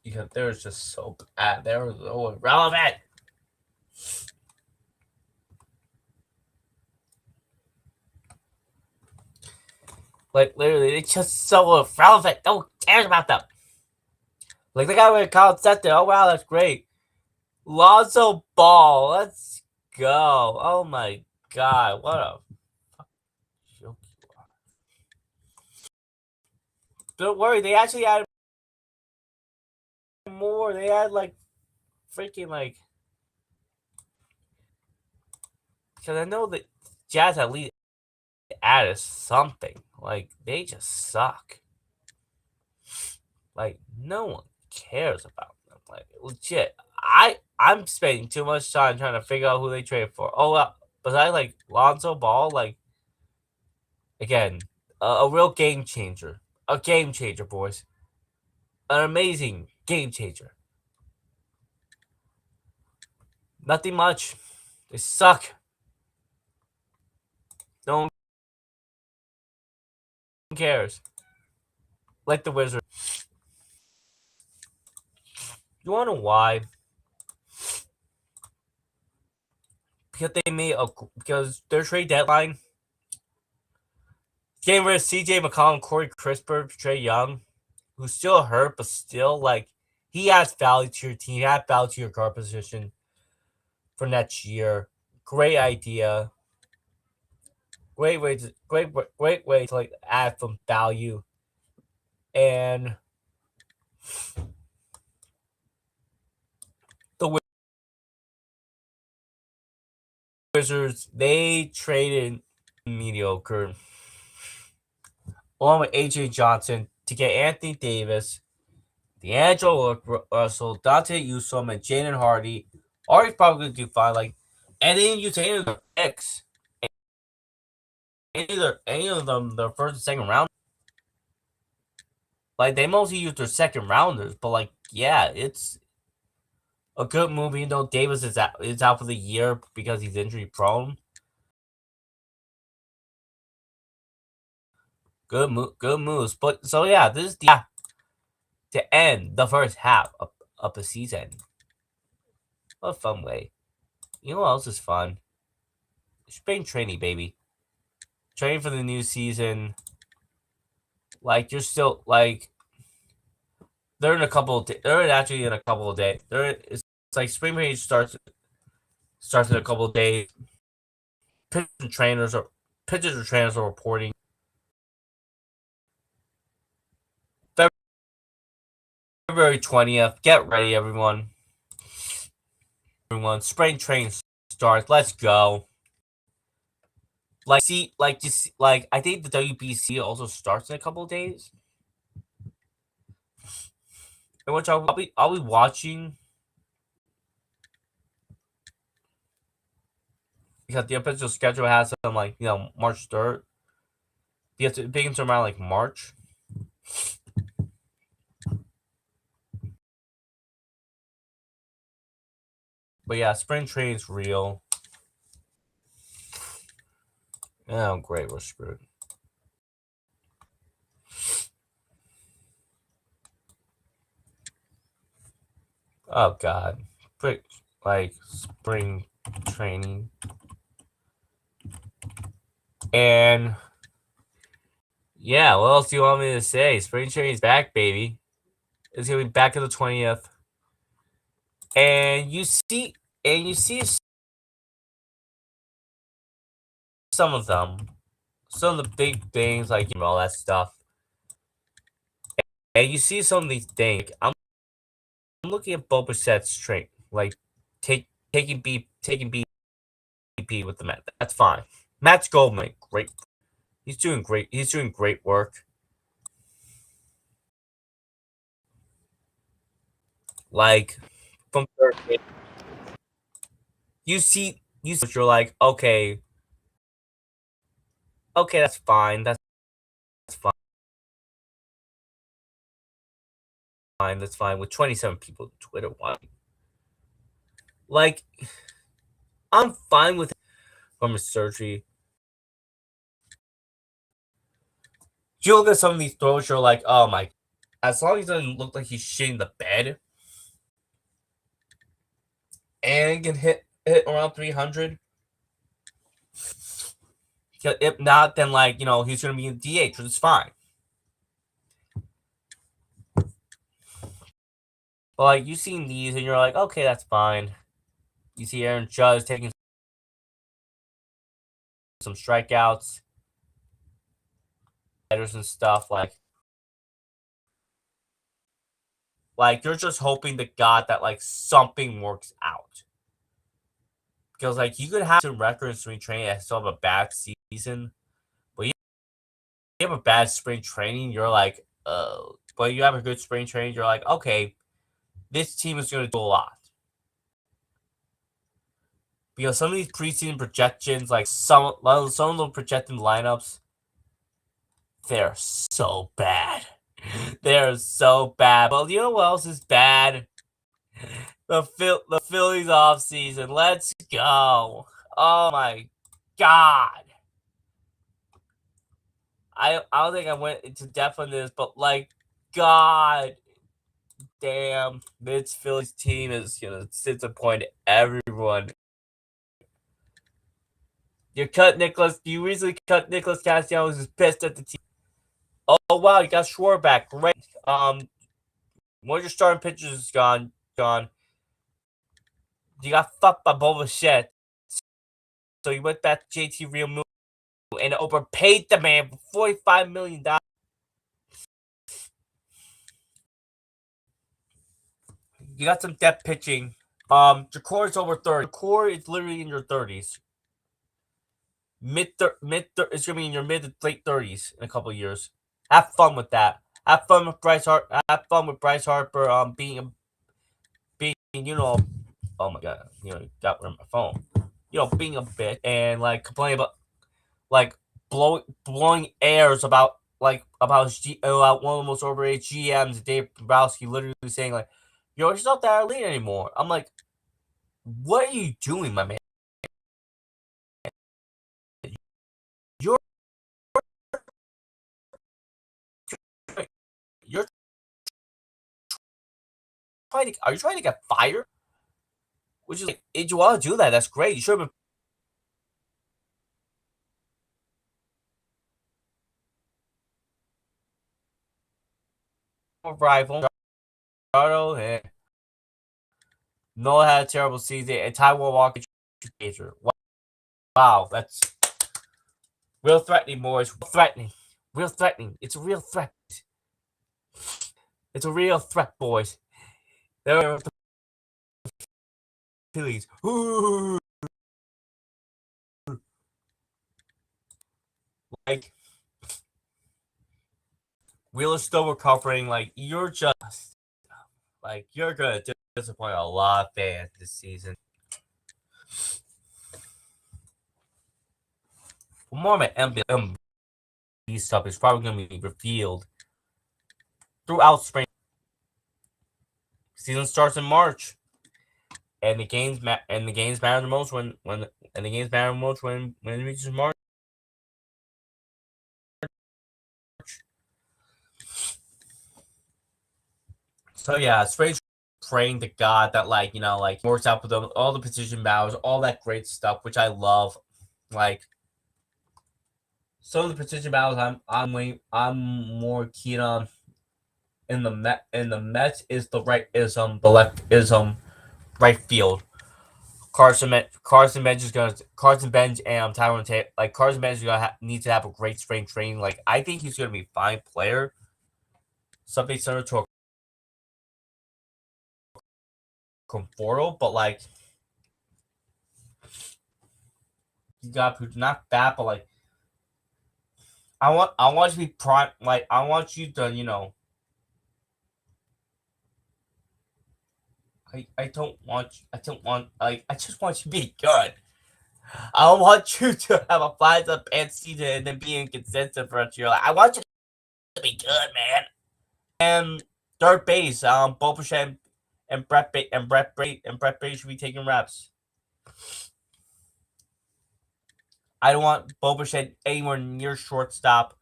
Because they're just so bad. They're so irrelevant. Like literally, it's just so irrelevant. No one cares about them. Like the guy with Colin Sexton. Oh wow, that's great. Lonzo Ball. Let's go. Oh my god, what a joke you are. Don't worry, they actually added more. They had like freaking like because I know that Jazz at least added something. Like they just suck. Like no one cares about them. Like legit. I'm spending too much time trying to figure out who they trade for. Oh, but I like Lonzo Ball. Like again, a real game changer. A game changer, boys. An amazing game changer. Nothing much. They suck. No one cares. Like the Wizards. You wanna know why? Because their trade deadline getting rid of CJ McCollum, Corey Crisper, Trey Young, who's still hurt, but still like he has value to your team, he has value to your guard position for next year. Great idea. Great way to like add some value. And the Wizards, they traded mediocre along with AJ Johnson to get Anthony Davis, D'Angelo Russell, Dante Usom, and Jaden Hardy. Hardy's probably going to do fine. Like, and they didn't use any of the picks. Any of them, their first and second round. Like, they mostly used their second rounders, but like, yeah, it's a good move. Even though Davis is out for the year because he's injury prone. Good moves. But so yeah, this is the to end the first half of the season. What a fun way. You know what else is fun? Spring training, baby. Training for the new season. Like you're still like they're in a couple. They're actually in a couple of days. It's like spring training starts in a couple of days. Pitchers and trainers are reporting. February 20th. Get ready, everyone. Spring training starts. Let's go. Like I think the WBC also starts in a couple of days. In which I'll be watching because the official schedule has them like March 3rd. You have to begin to around like March. But yeah, spring training's real. Oh great, we're screwed. Oh god. Like spring training. And yeah, what else do you want me to say? Spring training's back, baby. It's gonna be back on the 20th. and you see some of them, some of the big things like all that stuff, and you see some of these things. Like, I'm looking at Boba Fett's strength, like taking BP with the Met. That's fine. Matt's Goldman, great. He's doing great. He's doing great work. Like from third base, you see, you're like, okay, that's fine. That's fine. That's fine. With 27 people on Twitter, why? Like, I'm fine with from his surgery. You look at some of these throws, you're like, oh my. As long as it doesn't look like he's shitting the bed and can hit around 300. If not, then like he's gonna be in DH, which is fine. But like you seen these and you're like, okay, that's fine. You see Aaron Judge taking some strikeouts, headers and stuff like you're just hoping to God that like something works out. Because like you could have some records spring training and still have a bad season, but you have a bad spring training, you're like, but you have a good spring training, you're like, okay, this team is gonna do a lot. Because some of these preseason projections, like some of them projected lineups, they're so bad. They're so bad. But you know what else is bad? The Phillies off season. Let's go. Oh my god. I don't think I went into depth on this, but like god damn, this Phillies team is gonna disappoint everyone. You cut Nicholas. You recently cut Nicholas Castellanos, who's pissed at the team. Oh wow, you got Schwarber back. Great. One of your starting pitchers is gone. You got fucked by Boba Fett. So you went back to JT Realmuto and overpaid the man for $45 million. You got some depth pitching. Jacor's over 30. Jacor is literally in your 30s. It's gonna be in your mid to late 30s in a couple of years. Have fun with that. Have fun with Bryce Harper. Being oh my god, got rid of my phone. Being a bitch and like complaining about like blowing airs about about one of the most overrated GMs, Dave Dombrowski, literally saying like, "Yo, he's not that elite anymore." I'm like, "What are you doing, my man? You're you're are you trying to get fired?" Which is like, if you want to do that, that's great. You should have been a rival. And Noah had a terrible season, and Taiwan Walker. Wow, that's real threatening, boys. Real threatening. Real threatening. It's a real threat. It's a real threat, boys. They're the Phillies. Like, Wheeler's still recovering. Like, you're gonna disappoint a lot of fans this season. More of my MLB stuff is probably gonna be revealed throughout spring. Season starts in March, and the games matter the most when it reaches March. So yeah, spring praying to God that like works out with them, all the position battles, all that great stuff, which I love. Like some of the position battles, I'm more keen on in the Mets is the right ism, the left ism, right field. Carson Bench and Tyrone Taylor. Like Carson Bench is gonna need to have a great spring training. Like I think he's gonna be a fine player, something similar to a Conforto, but like you got not bad, but like I want you to be prime. Like I want you to I don't want like I just want you to be good. I don't want you to have a 5-up season and then be inconsistent for a year. Like, I want you to be good, man. And third base, Bo Bichette and Brett Brady should be taking reps. I don't want Bo Bichette anywhere near shortstop.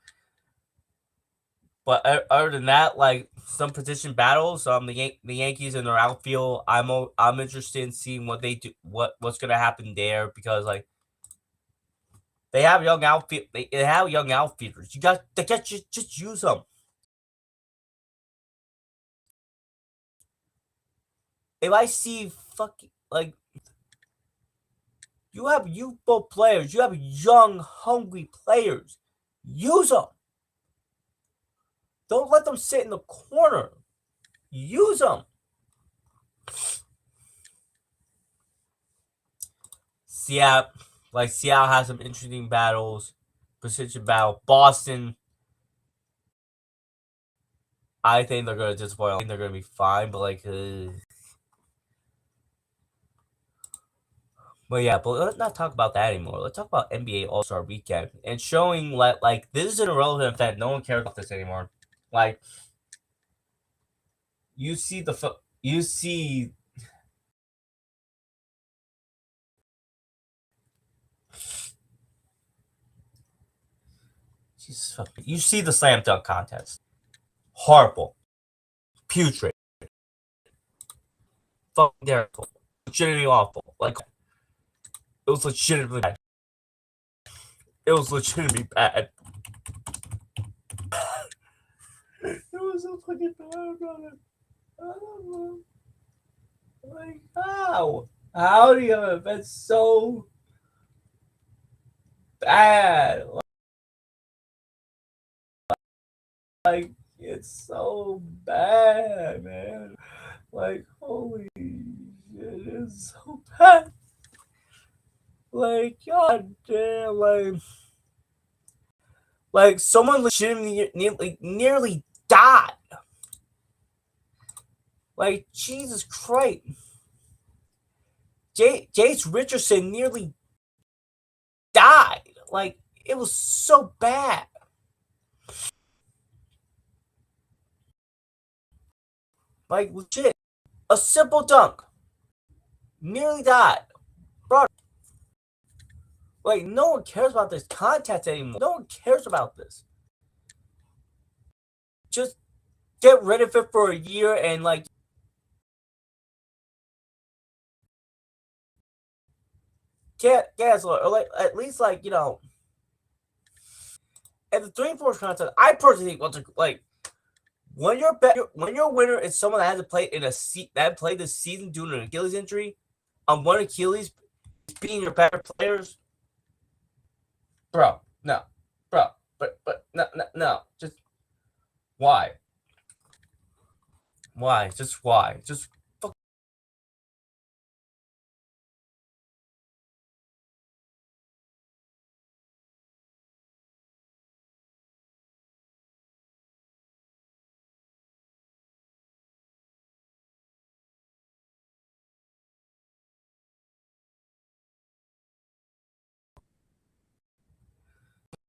But other than that, like some position battles, the Yankees in their outfield, I'm interested in seeing what they do, what's gonna happen there because like they have young outfield, they have young outfielders. They get just use them. If I see fucking like you have youthful players, you have young, hungry players, use them. Don't let them sit in the corner. Use them. Seattle has some interesting battles. Position battle. Boston, I think they're gonna disappoint. I think they're gonna be fine, but but let's not talk about that anymore. Let's talk about NBA All Star Weekend and showing like this is an irrelevant event. No one cares about this anymore. Like you see you see you see the slam dunk contest. Horrible, putrid, fucking terrible, legitimately awful. Like it was legitimately bad. It was legitimately bad. It was so fucking bad, brother. I don't know. Like how? How do you have an event so bad? Like it's so bad, man. Like holy shit, it's so bad. Like god damn, like someone legitimately nearly died. Like Jesus Christ, Jace Richardson nearly died. Like it was so bad. Like legit, a simple dunk, nearly died, bro. Like no one cares about this contest anymore. No one cares about this. Just get rid of it for a year and like cancel it, or like at least like at the 3 and 4 contest. I personally think like when your winner is someone that hasn't played that played this season due to an Achilles injury, on one Achilles being your better players, bro. No, bro. But no. Just why? Why? Just why? Just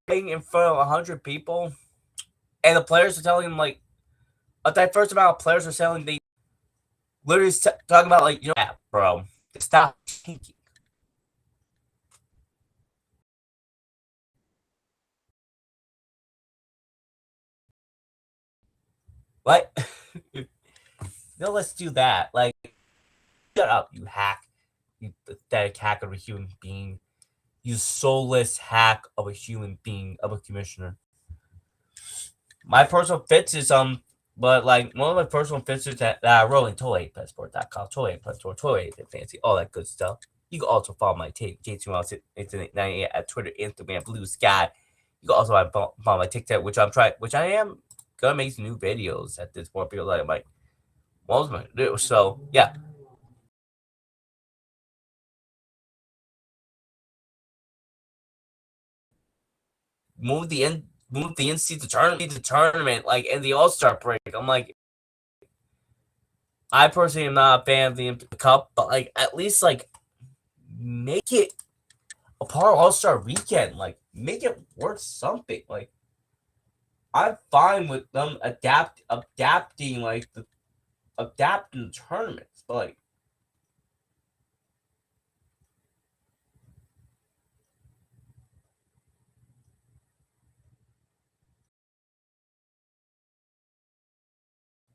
playing in front of 100 people, and the players are telling him like a diverse amount of players are saying they literally talking about like yeah, bro, stop thinking. Like, let's do that. Like, shut up, you hack, you pathetic hack of a human being, you soulless hack of a human being of a commissioner. My personal fits is But like one of my personal features that I wrote in toeiPassport.com, Toei Passport, Toei Fancy, all that good stuff. You can also follow my take J298 at Twitter, Instagram, Blue Sky. You can also follow my TikTok, which I am gonna make some new videos at this point because like what was I gonna do? So yeah, move the NC tournament like in the All Star break. I'm like, I personally am not a fan of the Cup, but like at least like make it a part of All Star Weekend. Like make it worth something. Like I'm fine with them adapting adapting the tournaments, but like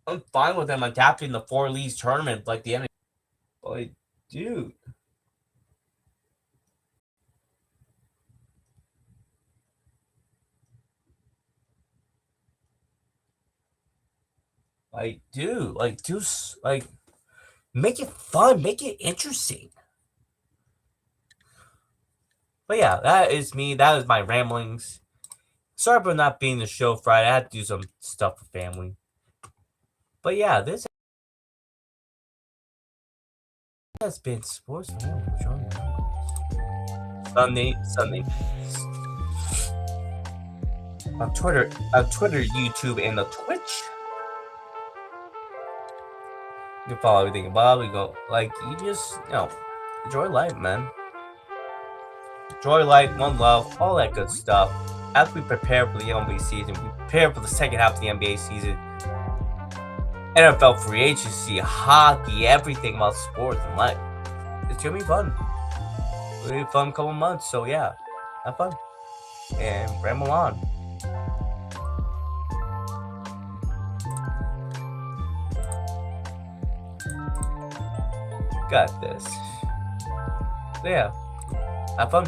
I'm fine with them adapting the four leagues tournament like the NBA. Like, dude, like make it fun, make it interesting. But yeah, that is me. That is my ramblings. Sorry for not being the show Friday. I had to do some stuff with family. But yeah, this has been Sports Sunday on Twitter, YouTube, and the Twitch. You can follow everything above. We go like you just enjoy life, man. Enjoy life, one love, all that good stuff. As we prepare for the NBA season, we prepare for the second half of the NBA season. NFL free agency, hockey, everything about sports and life. It's gonna be fun. It'll be a fun couple months. So yeah, have fun and ramble on. Got this. So yeah, have fun.